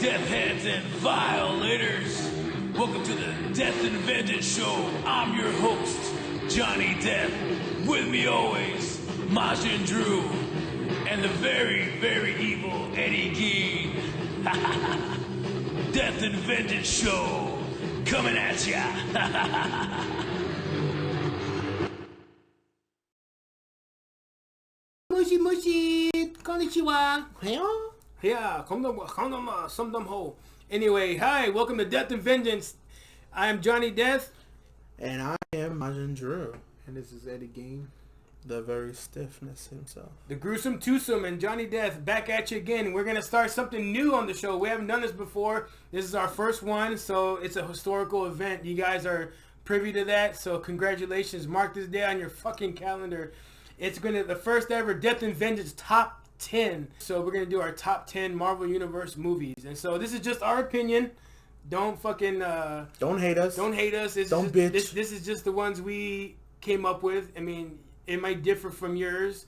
Detheads and Violators. Welcome to the Deth-N-Vengeance show. I'm your host, Jonny Deth. With me always, Majin Drew, and the very, very evil Eddie Gein. Deth-N-Vengeance show, coming at ya. Mushi mushi, konnichiwa. Yeah, konnichiwa. Anyway, hi, welcome to Deth-N-Vengeance. I am Jonny Deth. And I am Majin Drew. And this is Eddie Gein. The very stiffness himself. The Gruesome twosome and Jonny Deth back at you again. We're going to start something new on the show. We haven't done this before. This is our first one, so it's a historical event. You guys are privy to that, so congratulations. Mark this day on your fucking calendar. It's going to be the first ever Deth-N-Vengeance top 10. So we're going to do our top 10 Marvel Universe movies. And so this is just our opinion. Don't fucking... don't hate us. Don't hate us. Don't bitch. This is just the ones we came up with. I mean, it might differ from yours.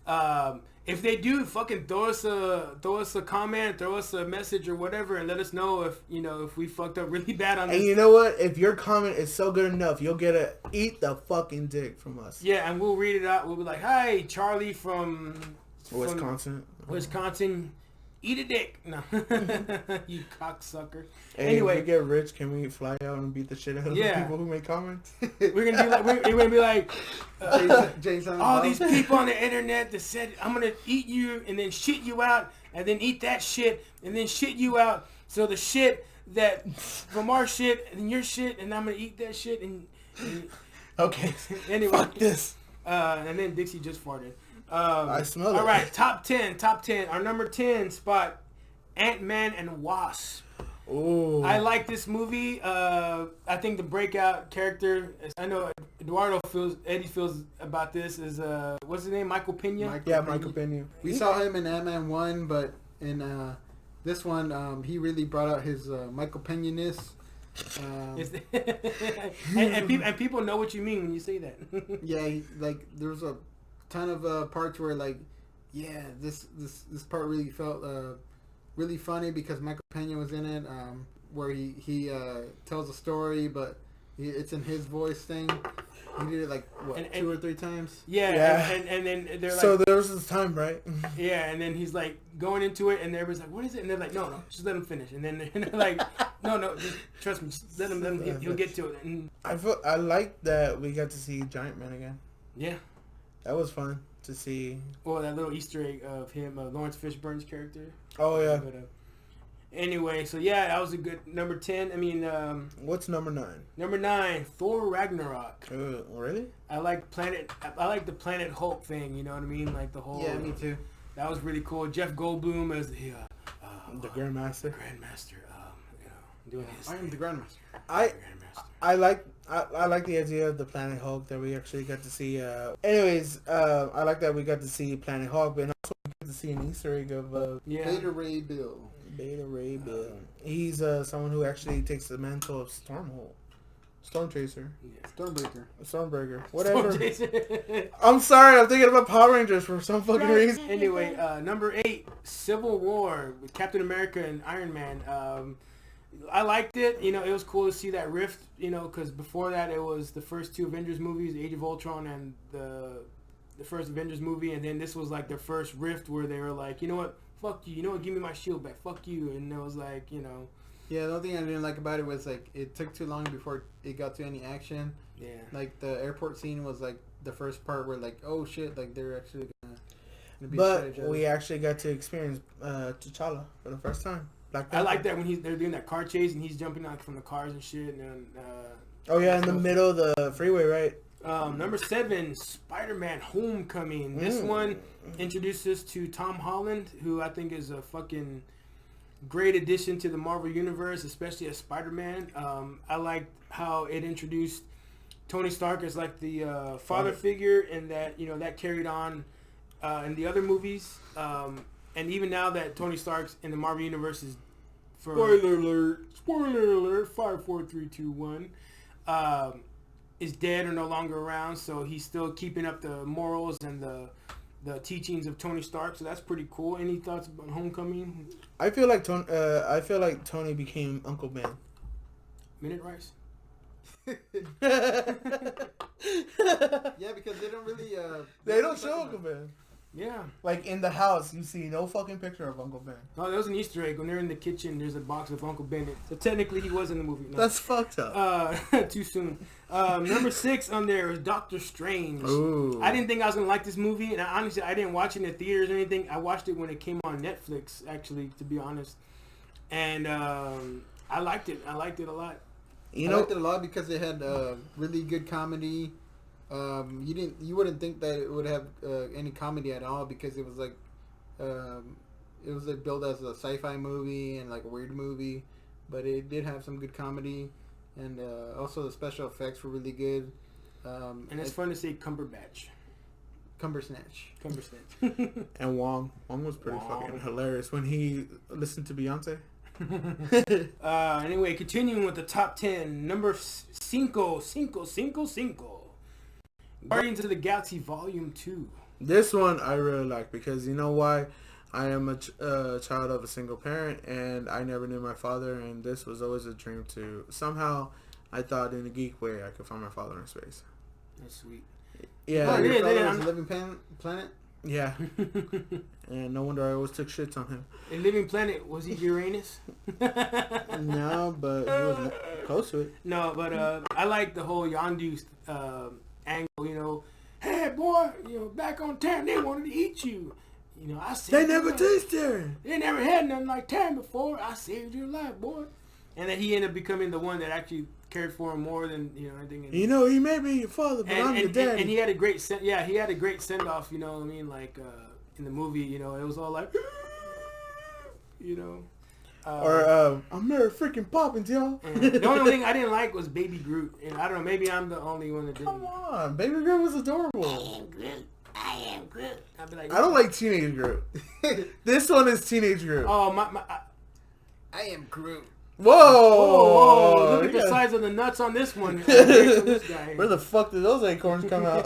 If they do, fucking throw us a comment, throw us a message or whatever, and let us know if we fucked up really bad on this. And you know what? If your comment is so good enough, you'll get a eat the fucking dick from us. Yeah, and we'll read it out. We'll be like, "Hi, Charlie from Wisconsin. Eat a dick." No, you cocksucker. Hey, anyway, if we get rich, can we fly out and beat the shit out of the people who make comments? We're gonna be like, Jason, all these people on the internet that said I'm gonna eat you and then shit you out and then eat that shit and then shit you out. So the shit that from our shit and your shit and I'm gonna eat that shit and okay. Anyway, fuck this. And then Dixie just farted. I smell it. All right, top 10. Our number 10 spot, AntMan and Wasp. Ooh. I like this movie. I think the breakout character, I know Eddie feels about this, is, what's his name, Michael Pena? Michael Pena. We saw him in Ant-Man 1, but in this one, he really brought out his Michael Pena-ness. And people know what you mean when you say that. Yeah, there was a ton of parts where this part really felt really funny because Michael Pena was in it, where he tells a story, but it's in his voice thing. He did it 2 or 3 times. Yeah. And then they're like, so there was this time, right? Yeah, and then he's like going into it, and everybody's like, "What is it?" And they're like, "No, just let him finish." And then they're like, "No, just trust me, just let him. He'll get to it." And I like that we got to see Giant Man again. Yeah, that was fun to see. Well, that little Easter egg of him, Lawrence Fishburne's character. Oh yeah. But, anyway, so yeah, that was a good number 10. I mean, what's number 9? Number 9, Thor Ragnarok. Really? I like the Planet Hulk thing. You know what I mean? Like the whole. Yeah, me too. That was really cool. Jeff Goldblum as the Grandmaster. Doing his. I am the Grandmaster. I like the idea of the Planet Hulk that we actually got to see. I like that we got to see Planet Hulk, but also we got to see an Easter egg of Beta Ray Bill. He's someone who actually takes the mantle of Storm Chaser. Yeah. Stormbreaker. Whatever. I'm sorry, I'm thinking about Power Rangers for some fucking reason. Anyway, number 8, Civil War with Captain America and Iron Man. I liked it. It was cool to see that rift, because before that it was the first 2 Avengers movies, Age of Ultron and the first Avengers movie, and then this was like their first rift where they were like, you know what, fuck you, give me my shield back, fuck you, and it was like, Yeah, the only thing I didn't like about it was it took too long before it got to any action. Yeah. Like the airport scene was the first part where oh shit, they're actually gonna be But we actually got to experience T'Challa for the first time. I like that when they're doing that car chase and he's jumping out from the cars and shit. And in the middle of the freeway, right? Number 7, Spiderman Homecoming. This one introduces us to Tom Holland, who I think is a fucking great addition to the Marvel Universe, especially as Spider-Man. I liked how it introduced Tony Stark as like the father figure, and that that carried on in the other movies. And even now that Tony Stark's in the Marvel Universe is spoiler alert, 5, 4, 3, 2, 1, is dead or no longer around, so he's still keeping up the morals and the teachings of Tony Stark. So that's pretty cool. Any thoughts about Homecoming? I feel like Tony became Uncle Ben. Minute Rice. Yeah, because they don't really. They don't show Uncle Ben. Yeah. Like in the house, you see no fucking picture of Uncle Ben. Oh, there was an Easter egg when they're in the kitchen. There's a box of Uncle Ben. So technically, he was in the movie. No. That's fucked up. Too soon. Number 6 on there is Doctor Strange. Ooh. I didn't think I was gonna like this movie, and honestly, I didn't watch it in the theaters or anything. I watched it when it came on Netflix, actually, to be honest. And I liked it. I liked it a lot. I liked it a lot because it had really good comedy. You wouldn't think that it would have any comedy at all because it was like billed as a sci-fi movie and like a weird movie, but it did have some good comedy, and also the special effects were really good. And it's fun to say Cumberbatch. Cumbersnatch. And Wong was pretty fucking hilarious when he listened to Beyonce. Anyway, continuing with the top 10, number 5. Guardians of the Galaxy Volume 2. This one I really like because you know why? I am a child of a single parent, and I never knew my father, and this was always a dream to somehow. I thought in a geek way I could find my father in space. That's sweet. Yeah, Your father was a living planet. Yeah. And no wonder I always took shits on him. A living planet, was he Uranus? No, but he was close to it. No, but I like the whole Yondu angle, you know. Hey, boy, you know, back on Terran, they wanted to eat you. You know, I saved They your never life. tasted Terran. They never had nothing like Terran before. I saved your life, boy. And then he ended up becoming the one that actually cared for him more than, you know, anything. You know, he may be your father, but I'm your daddy. And he had a great he had a great send off, you know what I mean? Like in the movie, you know, it was all like you know. I'm Mary freaking Poppins, y'all. The only thing I didn't like was Baby Groot. And I don't know, maybe I'm the only one that didn't. Come on, Baby Groot was adorable. I am Groot. I'd be like, I don't like Teenage Groot. This one is Teenage Groot. Oh, I am Groot. Whoa! Whoa, look at the size of the nuts on this one. This guy. Where the fuck did those acorns come out?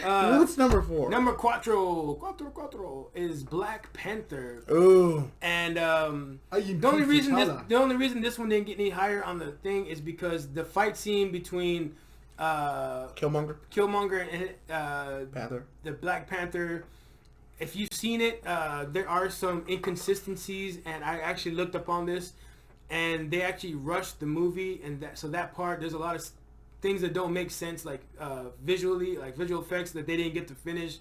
What's number 4? Number cuatro is Black Panther. Ooh. And the only reason this one didn't get any higher on the thing is because the fight scene between Killmonger and Panther. The Black Panther. If you've seen it, there are some inconsistencies, and I actually looked up on this, and they actually rushed the movie, and that part, there's a lot of things that don't make sense, like visually, like visual effects that they didn't get to finish.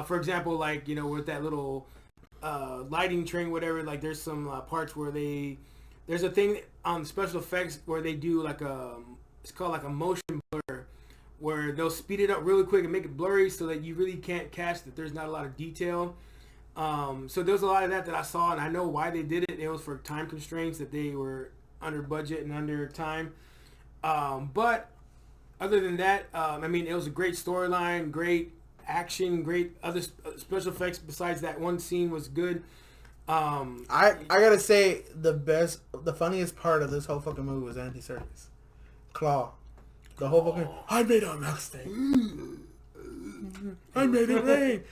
For example, like, you know, with that little lighting train, whatever, like there's some parts where there's a thing on special effects where they do like it's called like a motion blur, where they'll speed it up really quick and make it blurry so that you really can't catch that there's not a lot of detail. So there's a lot of that I saw, and I know why they did it. It was for time constraints, that they were under budget and under time. But other than that, I mean, it was a great storyline, great action, great other special effects. Besides that one scene was good. I gotta say, the funniest part of this whole fucking movie was Andy Serkis. Claw. The whole fucking, I made a mistake. I made it rain.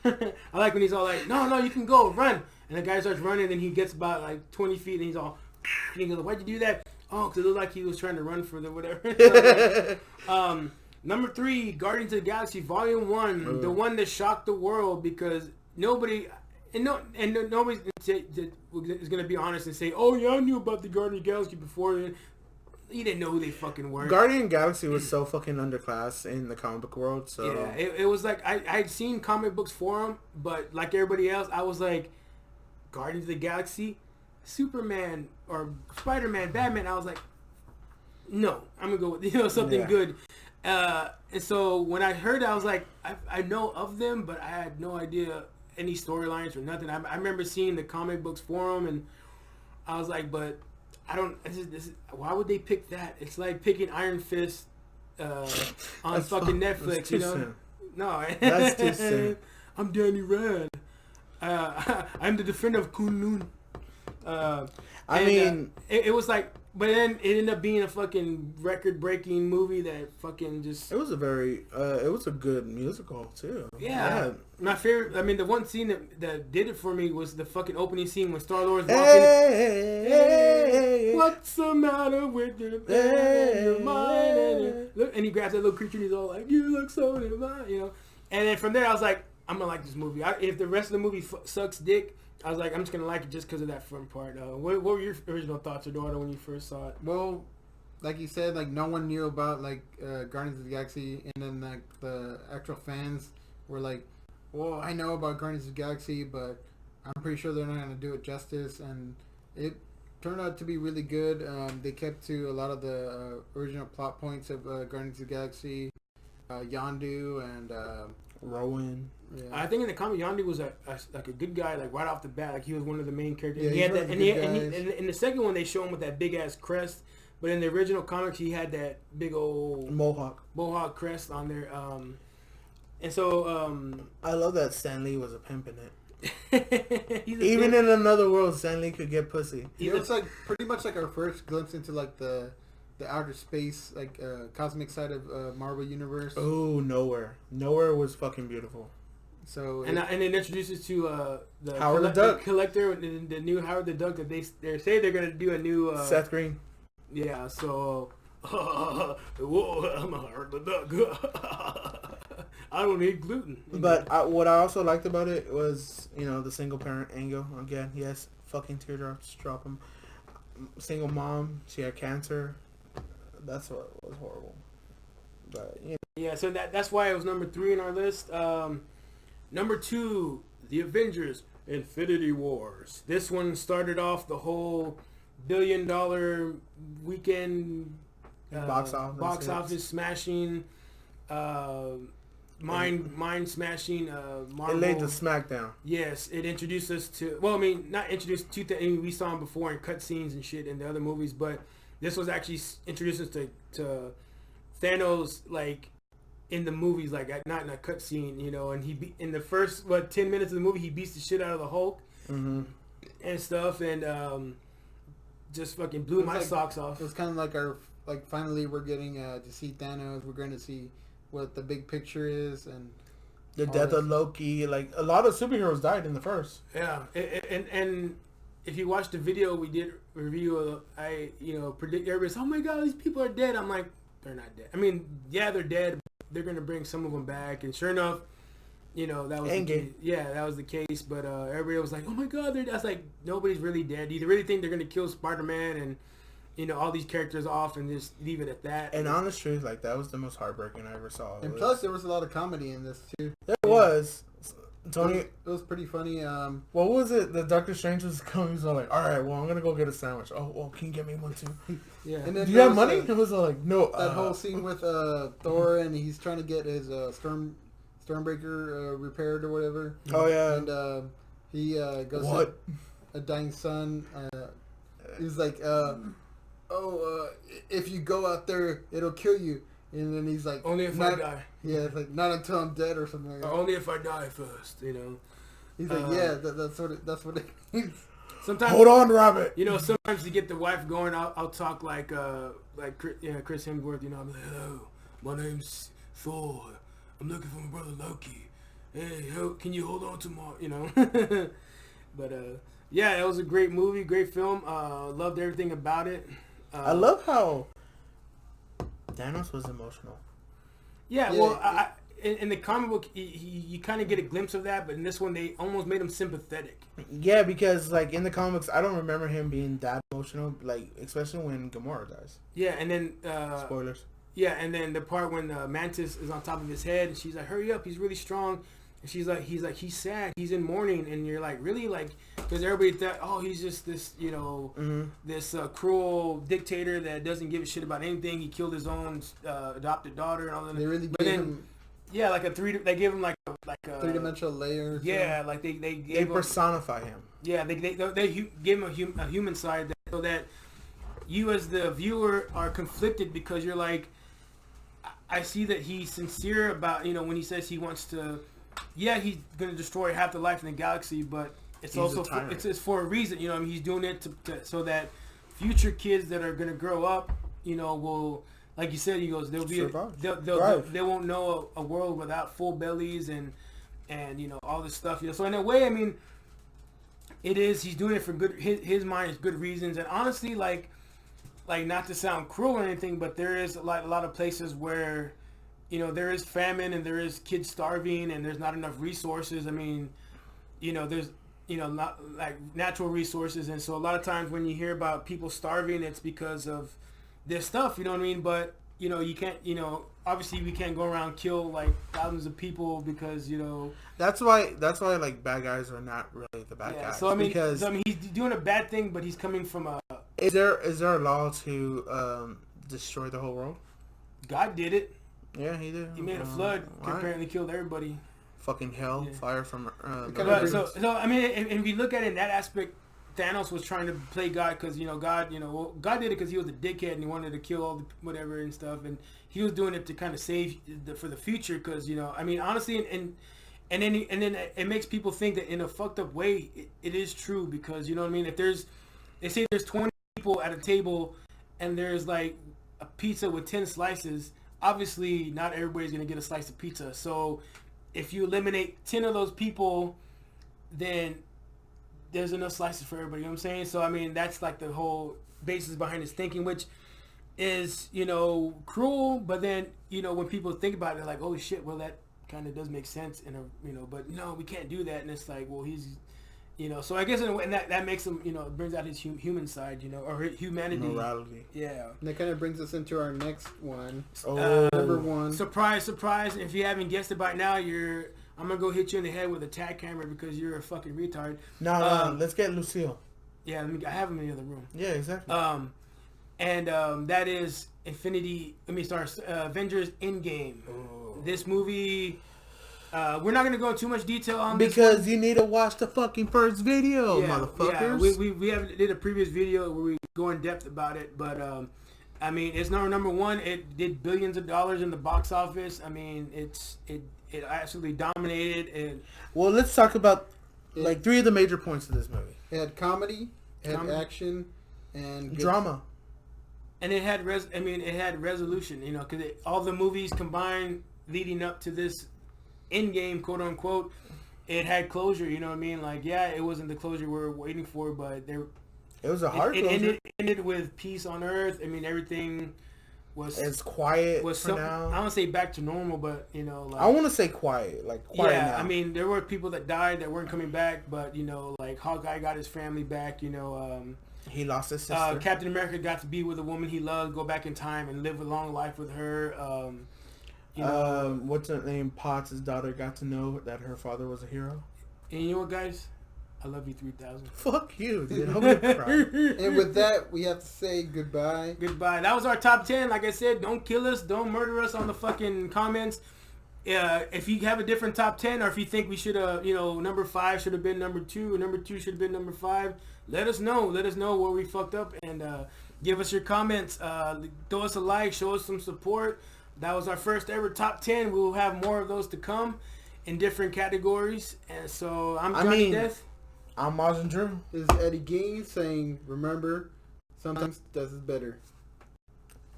I like when he's all like, no, you can go, run. And the guy starts running, and he gets about like 20 feet, and he's all, and he goes, why'd you do that? Oh, because it looked like he was trying to run for the whatever. Number 3, Guardians of the Galaxy Volume 1, the one that shocked the world, because nobody is going to be honest and say, oh yeah, I knew about the Guardians of the Galaxy before. You didn't know who they fucking were. Guardian Galaxy was so fucking underclass in the comic book world. So yeah, it was like I'd seen comic books for them, but like everybody else, I was like, Guardians of the Galaxy, Superman or Spider-Man, Batman. I was like, no, I'm gonna go with something good. And so when I heard it, I was like, I know of them, but I had no idea any storylines or nothing. I remember seeing the comic books for them, and I was like, but I don't. Why would they pick that? It's like picking Iron Fist on fucking Netflix, you know? Soon. No, That's too soon. I'm Danny Rand. I'm the defender of Kunlun. It was like But then it ended up being a fucking record-breaking movie that fucking just... It was a good musical, too. Yeah. My favorite... I mean, the one scene that did it for me was the fucking opening scene when Star-Lord's walking... Hey, what's the matter with your mind? And he grabs that little creature and he's all like, you look so divine, you know? And then from there, I was like, I'm going to like this movie. If the rest of the movie sucks dick, I was like, I'm just going to like it just because of that fun part. What were your original thoughts, Eduardo, when you first saw it? Well, like you said, like no one knew about like Guardians of the Galaxy, and then like the actual fans were like, well, I know about Guardians of the Galaxy, but I'm pretty sure they're not going to do it justice, and it turned out to be really good. They kept to a lot of the original plot points of Guardians of the Galaxy, Yondu and Rowan. Yeah. I think in the comic, Yondu was like a good guy, like right off the bat. Like he was one of the main characters. Yeah, he had that, and in the second one, they show him with that big ass crest. But in the original comics, he had that big old mohawk crest on there. And so I love that Stan Lee was a pimp in it. Even in another world, Stan Lee could get pussy. It was like pretty much like our first glimpse into like the outer space, like cosmic side of Marvel Universe. Oh, Nowhere was fucking beautiful. So and it introduces to the Howard the Duck collector, the new Howard the Duck that they say they're gonna do a new Seth Green. Yeah, so whoa, I'm a Howard the Duck. I don't eat gluten. But what I also liked about it was, the single parent angle. Again, yes, fucking teardrops, drop them. Single mom, she had cancer. That's what was horrible. But yeah, so that's why it was number 3 in our list. Number 2, The Avengers: Infinity Wars. This one started off the whole $1 billion weekend box office smashing, mind smashing. Marvel. It laid the smackdown. Yes, it introduced us to. Well, I mean, not introduced to. We saw him before in cutscenes and shit in the other movies, but this was actually introduced us to Thanos, like in the movies, like not in a cutscene, And he in the first 10 minutes of the movie, he beats the shit out of the Hulk and stuff, and just fucking blew my socks off. It was kind of like finally we're getting to see Thanos. We're going to see what the big picture is and the death of Loki. Like a lot of superheroes died in the first. Yeah, and if you watch the video we did review, I predict everybody's, oh my god, these people are dead. I'm like, they're not dead. I mean, yeah, they're dead. They're gonna bring some of them back, and sure enough, that was the case. Yeah, that was the case. But everybody was like, oh my god, that's like nobody's really dead. You really think they're gonna kill Spider-Man and all these characters off and just leave it at that? And honest truth, like that was the most heartbreaking I ever saw. And plus, there was a lot of comedy in this too. There was. Tony, it was pretty funny. What was it? The Doctor Strange was coming. He's all like, "All right, well, I'm gonna go get a sandwich. Oh, well, can you get me one too?" Yeah. And then do you have money? It was all like, "No." That whole scene with Thor and he's trying to get his Stormbreaker repaired or whatever. Oh yeah. And he goes to a dying son. He's like, if you go out there, it'll kill you. And then he's like, only if I die. Yeah, it's like, not until I'm dead or something like that. Or only if I die first, He's like, yeah, that's what it means. Sometimes, hold on, Robert. Sometimes to get the wife going, I'll talk like Chris Hemsworth. I'm like, hello, my name's Thor. I'm looking for my brother Loki. Hey, can you hold on to my, But yeah, it was a great movie, great film. Loved everything about it. I love how Thanos was emotional. Yeah, well, in the comic book, you kind of get a glimpse of that, but in this one, they almost made him sympathetic. Yeah, because like in the comics, I don't remember him being that emotional, like especially when Gamora dies. Yeah, and then spoilers. Yeah, and then the part when Mantis is on top of his head, and she's like, "Hurry up, he's really strong." And he's sad, he's in mourning, and you're like, really, like, because everybody thought, oh, he's just this, this cruel dictator that doesn't give a shit about anything. He killed his own adopted daughter and all that. They really gave him, yeah, they gave him like a three-dimensional layer. Yeah, like they personify him. Yeah, they gave him a human side so that you as the viewer are conflicted because you're like, I see that he's sincere about when he says he wants to. Yeah, he's gonna destroy half the life in the galaxy, but it's also it's for a reason. He's doing it to so that future kids that are gonna grow up, will, like you said, he goes, they'll be Survive. they won't know a world without full bellies and all this stuff. So in a way, I mean, it is, he's doing it for good. His mind is good reasons, and honestly, like not to sound cruel or anything, but there is a lot of places where there is famine and there is kids starving and there's not enough resources. I mean, there's not like natural resources, and so a lot of times when you hear about people starving, it's because of this stuff. You know what I mean? But you can't. Obviously we can't go around kill like thousands of people because That's why like bad guys are not really the bad guys. So I mean, he's doing a bad thing, but he's coming from a. Is there a law to destroy the whole world? God did it. Yeah, he did. He made a flood. Apparently killed everybody. Fucking hell, fire from. So I mean, if we look at it in that aspect, Thanos was trying to play God because God did it because he was a dickhead and he wanted to kill all the whatever and stuff, and he was doing it to kind of save for the future because I mean honestly and then it makes people think that in a fucked up way it is true because what I mean, if they say there's 20 people at a table and there's like a pizza with 10 slices, obviously not everybody's gonna get a slice of pizza. So if you eliminate 10 of those people, then there's enough slices for everybody. You know what I'm saying? So I mean, that's like the whole basis behind his thinking, which is cruel. But then when people think about it, they're like, oh shit, well that kind of does make sense. And but no, we can't do that. And it's like, well, he's so I guess in a way, and that makes him brings out his human side, or humanity, morality. Yeah. And that kind of brings us into our next one. Oh, number one. Surprise, surprise! If you haven't guessed it by now, I'm gonna go hit you in the head with a tag camera because you're a fucking retard. No, let's get Lucille. Yeah, I have him in the other room. Yeah, exactly. That is Avengers Endgame. Oh. This movie, we're not gonna go into too much detail on this because you need to watch the fucking first video, motherfuckers. Yeah, we did a previous video where we go in depth about it, but I mean, it's number one. It did billions of dollars in the box office. I mean, it absolutely dominated. And well, let's talk about like three of the major points of this movie. It had comedy, it had action, and drama. And it had resolution, because all the movies combined leading up to this end game, quote unquote, it had closure. You know what I mean? Like, yeah, it wasn't the closure we were waiting for, but it was a hard closure. It ended with peace on Earth. I mean, everything was as quiet for now. I don't say back to normal, but like, I want to say quiet, like quiet. Yeah, now. I mean, there were people that died that weren't coming back, but like Hawkeye got his family back. He lost his sister. Captain America got to be with a woman he loved, go back in time and live a long life with her. What's her name? Potts' daughter got to know that her father was a hero. And you know what, guys? I love you 3000. Fuck you, dude. I'm gonna cry. And with that, we have to say goodbye. Goodbye. That was our top 10. Like I said, don't kill us. Don't murder us on the fucking comments. If you have a different top 10, or if you think we should have, number 5 should have been number 2, or number 2 should have been number 5, let us know. Let us know where we fucked up, and give us your comments. Throw us a like. Show us some support. That was our first ever top 10. We will have more of those to come in different categories. And so I'm Jonny Deth. I'm Majin Drew. This is Eddie Gein saying, remember, sometimes death is better.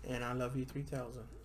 And I love you 3000.